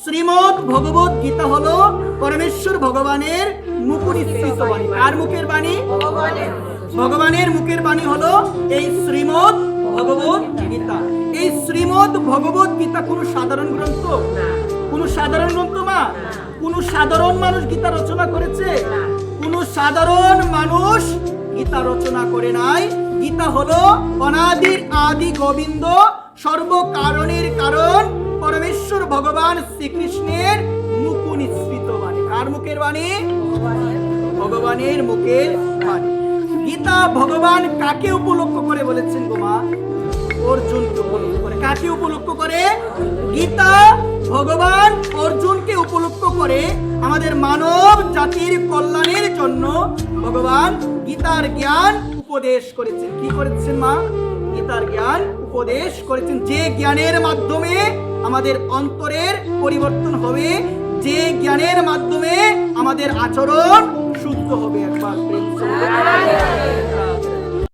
শ্রীমদ্ ভগবত গীতা হলো পরমেশ্বর ভগবানের মুখনিসৃত বাণী। কার মুখের বাণী? ভগবানের মুখের বাণী হলো এই শ্রীমদ্ ভগবত গীতা। এই শ্রীমদ্ ভগবত গীতা কোন সাধারণ গ্রন্থ? কোন সাধারণ গ্রন্থ মা? কোন সাধারণ মানুষ গীতা রচনা করেছে? কোন সাধারণ মানুষ গীতা রচনা করে নাই। গীতা হলো অনাদির আদি গোবিন্দ, সর্বকারণের কারণ পরমেশ্বর ভগবান শ্রীকৃষ্ণের মুখনিসৃত বাণী। কার মুখের বাণী? ভগবানের মুখের বাণী। গীতা ভগবান কাকে উপলক্ষ করে বলেছেন গো মা? অর্জুনকে উপলক্ষ করে। কাকে উপলক্ষ করে? গীতা ভগবান অর্জুনকে উপলক্ষ করে আমাদের মানব জাতির কল্যাণের জন্য ভগবান গীতার জ্ঞান উপদেশ করেছেন। কি করেছেন মা? গীতার জ্ঞান উপদেশ করেছেন, যে জ্ঞানের মাধ্যমে আমাদের অন্তরের পরিবর্তন হবে, যে জ্ঞানের মাধ্যমে আমাদের আচরণ শুদ্ধ হবে। একবার